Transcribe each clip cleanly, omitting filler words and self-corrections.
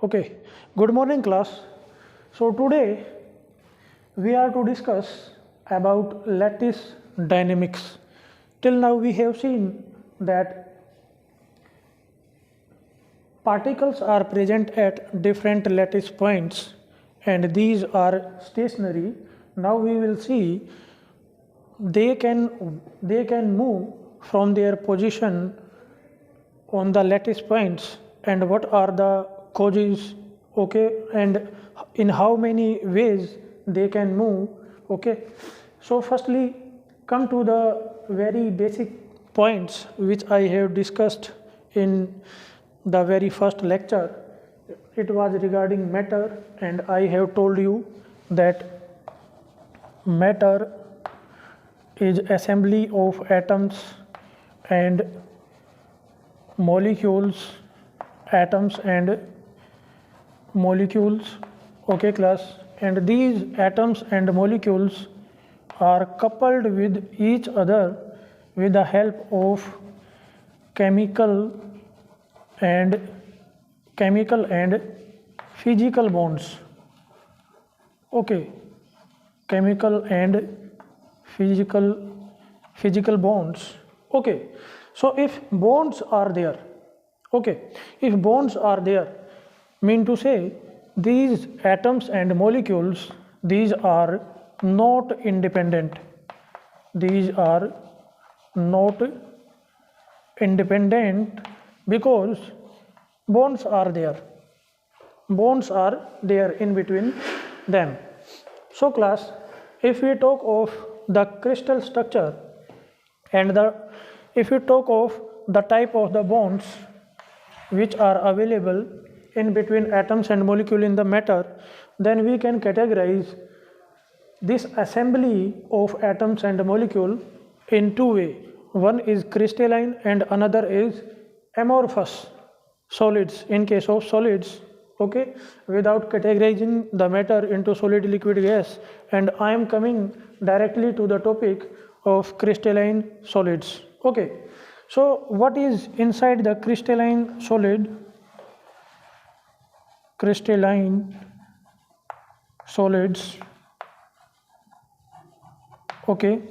Okay, good morning class. So today we are to discuss about lattice dynamics. Till now we have seen that particles are present at different lattice points and these are stationary. Now we will see they can move from their position on the lattice points and what are the causes, okay, and in how many ways they can move, okay. So firstly come to the very basic points which I have discussed in the very first lecture. It was regarding matter and I have told you that matter is assembly of atoms and molecules, atoms and molecules, okay class, and these atoms and molecules are coupled with each other with the help of chemical and physical bonds, okay, chemical and physical bonds, okay. So if bonds are there, okay, if bonds are there, mean to say these atoms and molecules, these are not independent, these are not independent because bonds are there, bonds are there in between them. So class, if we talk of the crystal structure and if we talk of the type of the bonds which are available in between atoms and molecule in the matter, then we can categorize this assembly of atoms and molecule in two ways. One is crystalline and another is amorphous solids. In case of solids, okay, without categorizing the matter into solid, liquid, gas, and I am coming directly to the topic of crystalline solids, okay. So what is inside the crystalline solid? Crystalline solids, okay.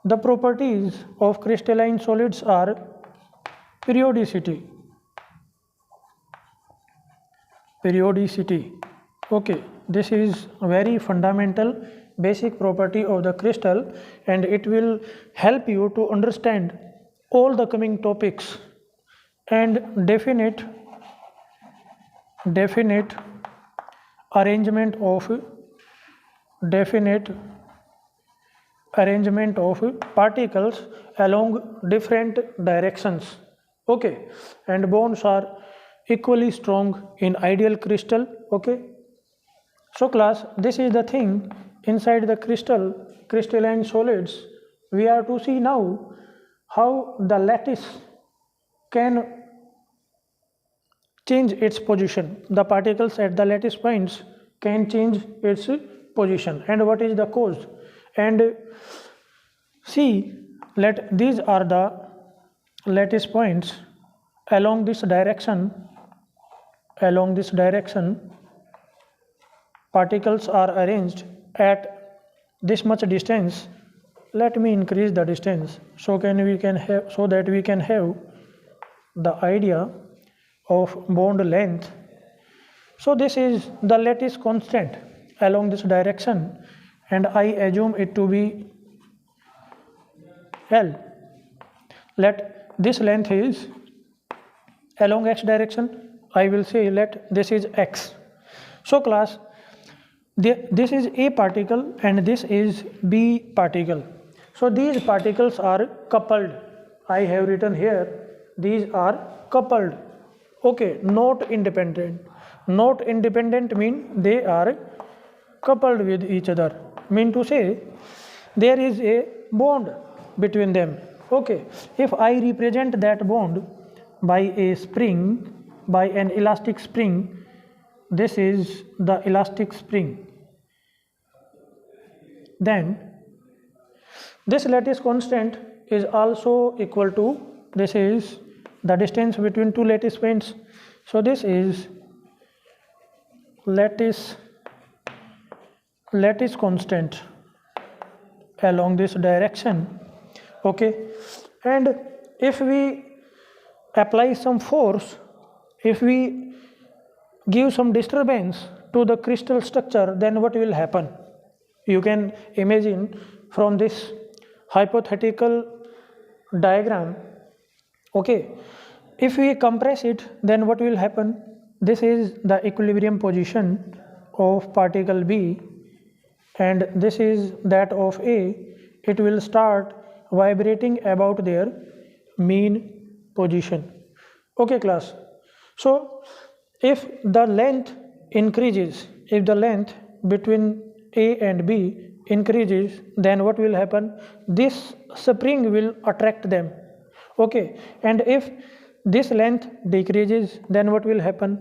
The properties of crystalline solids are periodicity, okay. This is a very fundamental basic property of the crystal and it will help you to understand all the coming topics and definite arrangement of particles along different directions, okay. And bonds are equally strong in ideal crystal, okay. So class, this is the thing inside the crystalline solids. We are to see now how the lattice can change its position. The particles at the lattice points can change its position and what is the cause. And see, these are the lattice points along this direction. Particles are arranged at this much distance. Let me increase the distance so that we can have the idea of bond length. So this is the lattice constant along this direction and I assume it to be L. Let this length is along x direction, I will say let this is x. So class, this is A particle and this is B particle. So these particles are coupled. I have written here, these are coupled, okay, not independent. Not independent mean they are coupled with each other, mean to say there is a bond between them, okay. If I represent that bond by an elastic spring, this is the elastic spring, then this lattice constant is also equal to, this is the distance between two lattice points. So this is lattice constant along this direction. Okay, and if we apply some force, if we give some disturbance to the crystal structure, then what will happen? You can imagine from this hypothetical diagram. Okay, if we compress it, then what will happen? This is the equilibrium position of particle B, and this is that of A. It will start vibrating about their mean position. Okay, class. So if the length increases, if the length between A and B increases, then what will happen? This spring will attract them. Okay, and if this length decreases, then what will happen?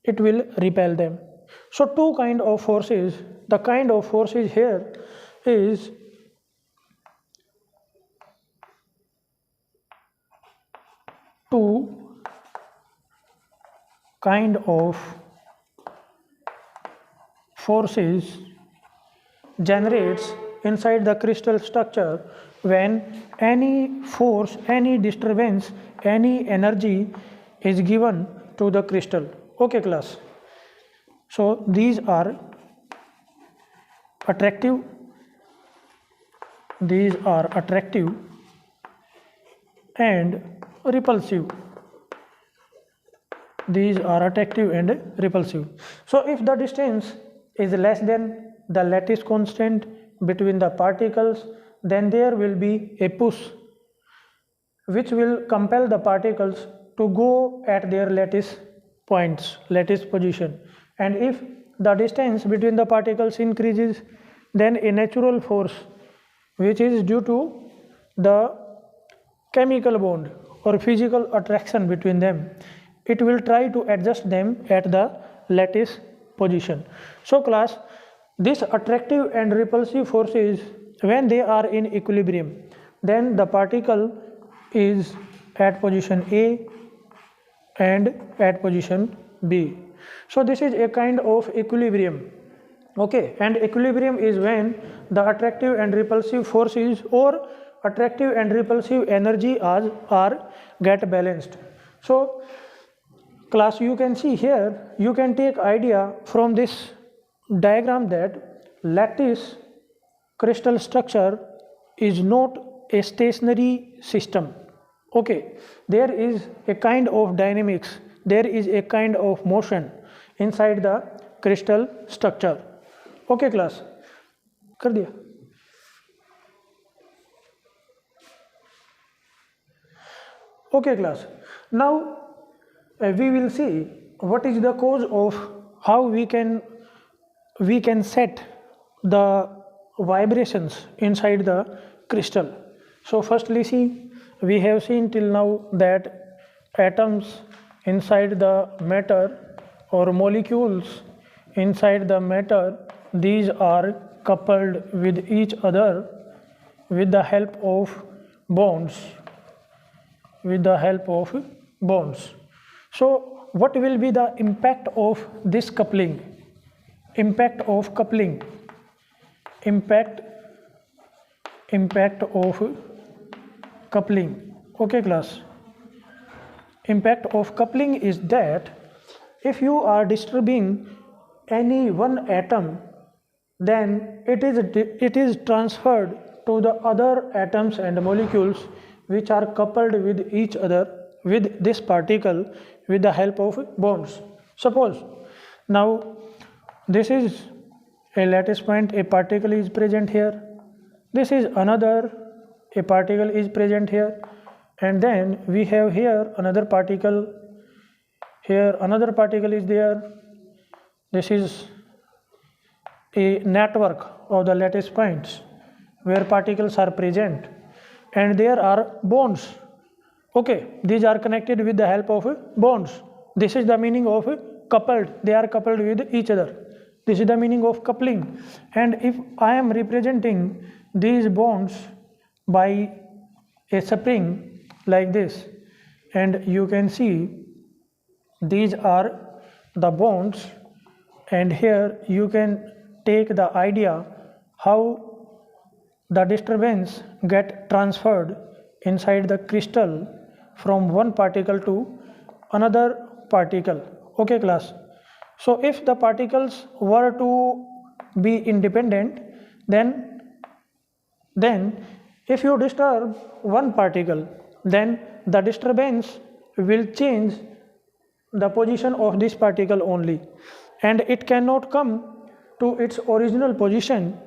It will repel them. So two kind of forces. The kind of forces here is two kind of forces generates inside the crystal structure when any force, any disturbance, any energy is given to the crystal. Okay, class. So these are attractive, and repulsive. These are attractive and repulsive. So if the distance is less than the lattice constant between the particles, then there will be a push which will compel the particles to go at their lattice points, lattice position. And if the distance between the particles increases, then a natural force which is due to the chemical bond or physical attraction between them, it will try to adjust them at the lattice position. So class, this attractive and repulsive forces, when they are in equilibrium, then the particle is at position A and at position B. So this is a kind of equilibrium. Okay, and equilibrium is when the attractive and repulsive forces or attractive and repulsive energy are get balanced. So class, you can see here, you can take idea from this diagram that lattice crystal structure is not a stationary system. Okay, there is a kind of dynamics, there is a kind of motion inside the crystal structure. Okay, class, कर दिया. Okay, class, now we will see what is the cause of how we can set the vibrations inside the crystal. So firstly, see, we have seen till now that atoms inside the matter or molecules inside the matter, these are coupled with each other with the help of bonds, So what will be the impact of this coupling? Impact of coupling. Okay, class. Impact of coupling is that if you are disturbing any one atom, then it is transferred to the other atoms and molecules which are coupled with each other with this particle with the help of bonds. Suppose now this is a lattice point, a particle is present here, this is another, a particle is present here, and then we have here another particle, here another particle is there. This is a network of the lattice points where particles are present and there are bonds. Okay, these are connected with the help of bonds. This is the meaning of coupled, they are coupled with each other. This is the meaning of coupling. And if I am representing these bonds by a spring like this, and you can see these are the bonds, and here you can take the idea how the disturbance get transferred inside the crystal from one particle to another particle. Okay class. So if the particles were to be independent, then if you disturb one particle, then the disturbance will change the position of this particle only, and it cannot come to its original position,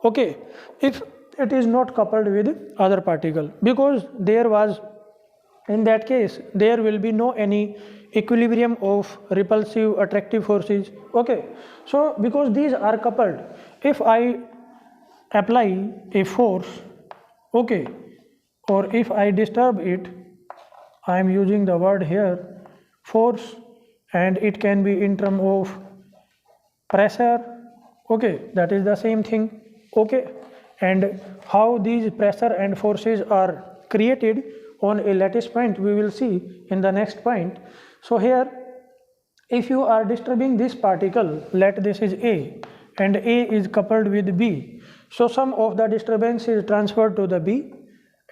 okay, if it is not coupled with other particle, because there was, in that case there will be no any equilibrium of repulsive attractive forces. Okay, so because these are coupled, if I apply a force, okay, or if I disturb it, I am using the word here force, and it can be in term of pressure, okay, that is the same thing, okay, and how these pressure and forces are created on a lattice point we will see in the next point. So here if you are disturbing this particle, let this is A and A is coupled with B, so some of the disturbance is transferred to the B,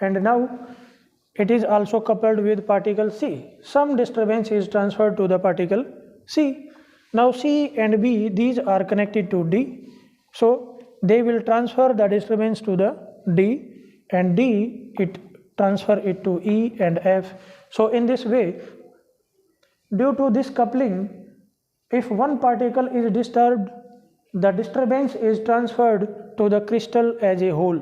and now it is also coupled with particle C, some disturbance is transferred to the particle C. Now C and B, these are connected to D, so they will transfer the disturbance to the D, and D it transfer it to E and F. So in this way, due to this coupling, if one particle is disturbed, the disturbance is transferred to the crystal as a whole,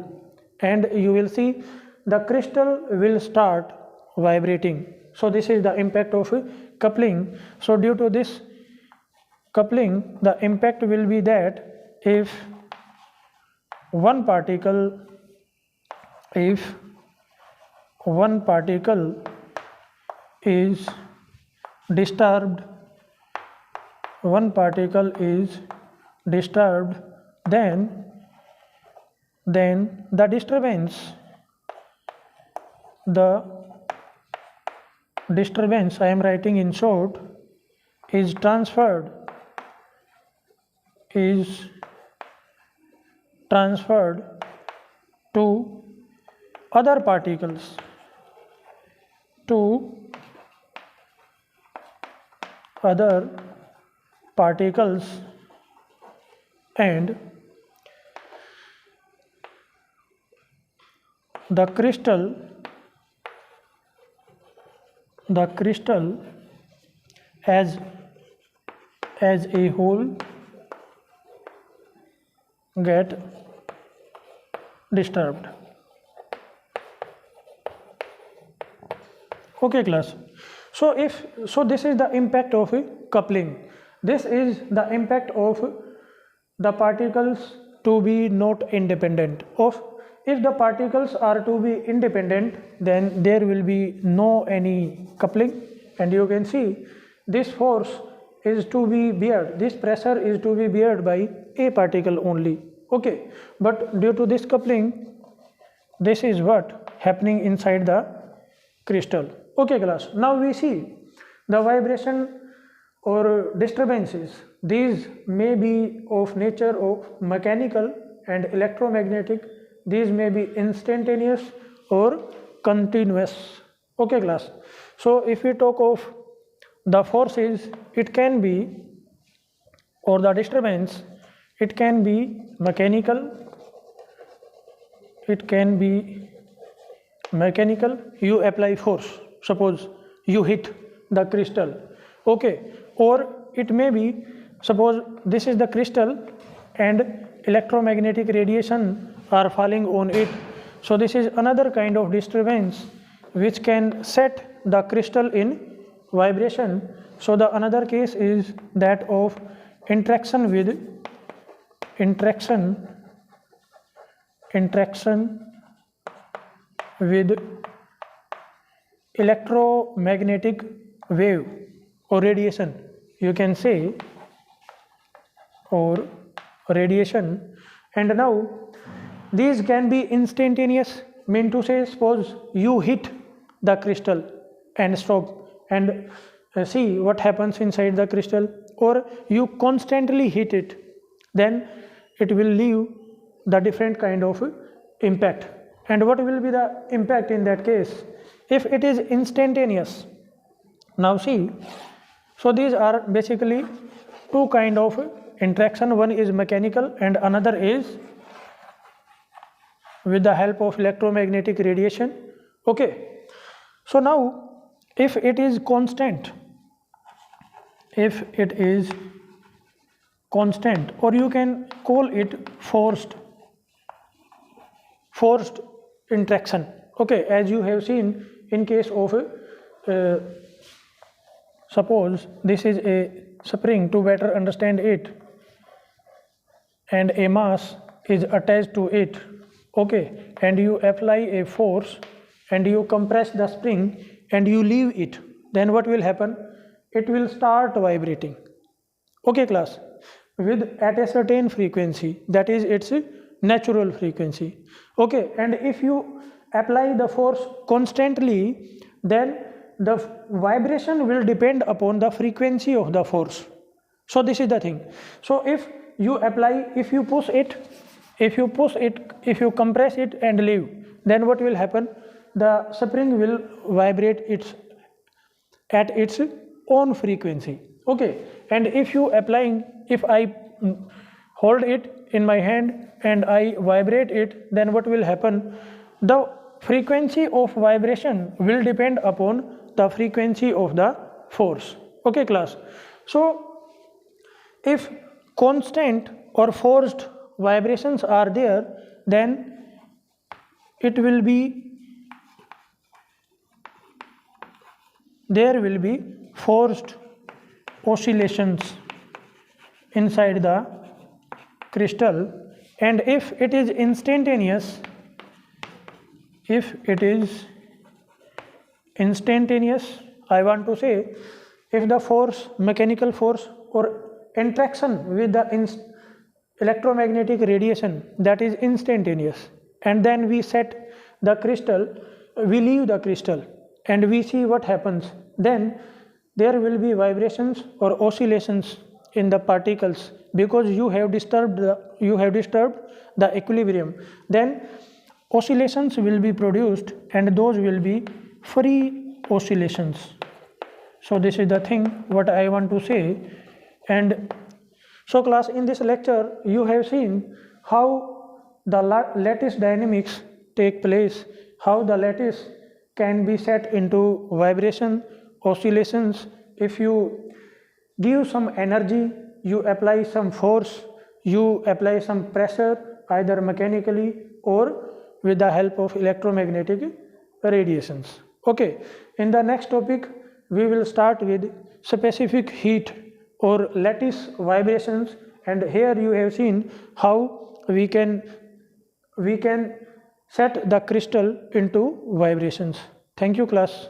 and you will see the crystal will start vibrating. So this is the impact of coupling. So due to this coupling, the impact will be that if one particle is disturbed, then the disturbance I am writing in short is transferred to other particles, and the crystal as a whole get disturbed. Okay class. So this is the impact of coupling. This is the impact of the particles to be not independent. If the particles are to be independent, then there will be no any coupling, and you can see this force is to be beared, this pressure is to be beared by a particle only. Okay, but due to this coupling, this is what happening inside the crystal. Okay class, now we see the vibration or disturbances. These may be of nature of mechanical and electromagnetic, these may be instantaneous or continuous. Okay class, so if we talk of the forces, it can be, or the disturbance, it can be mechanical, you apply force, suppose you hit the crystal, okay, or it may be, suppose this is the crystal and electromagnetic radiation are falling on it, so this is another kind of disturbance which can set the crystal in vibration. So the another case is that of interaction with electromagnetic wave or radiation, you can say, or radiation. And now these can be instantaneous, mean to say, suppose you hit the crystal and stop, and see what happens inside the crystal, or you constantly heat it, then it will leave the different kind of impact. And what will be the impact in that case? If it is instantaneous, now see, so these are basically two kind of interaction. One is mechanical and another is with the help of electromagnetic radiation. Okay, so now if it is constant, or you can call it forced interaction. Okay, as you have seen in case of suppose this is a spring, to better understand it, and a mass is attached to it. Okay, and you apply a force and you compress the spring and you leave it, then what will happen? It will start vibrating. Okay class, at a certain frequency, that is its natural frequency. Okay, and if you apply the force constantly, then the vibration will depend upon the frequency of the force. So this is the thing. So if you push it, if you compress it and leave, then what will happen? The spring will vibrate at its own frequency. Okay, and if I hold it in my hand and I vibrate it, then what will happen? The frequency of vibration will depend upon the frequency of the force. Okay class, so if constant or forced vibrations are there, then there will be forced oscillations inside the crystal. And if it is instantaneous, I want to say, if the force, mechanical force or interaction with the electromagnetic radiation, that is instantaneous, and then we set the crystal, we leave the crystal and we see what happens, then there will be vibrations or oscillations in the particles, because you have disturbed the equilibrium. Then oscillations will be produced and those will be free oscillations. So this is the thing what I want to say. And so class, in this lecture you have seen how the lattice dynamics take place, how the lattice can be set into vibration, oscillations. If you give some energy, you apply some force, you apply some pressure, either mechanically or with the help of electromagnetic radiations. Okay, in the next topic we will start with specific heat or lattice vibrations, and here you have seen how we can set the crystal into vibrations. Thank you class.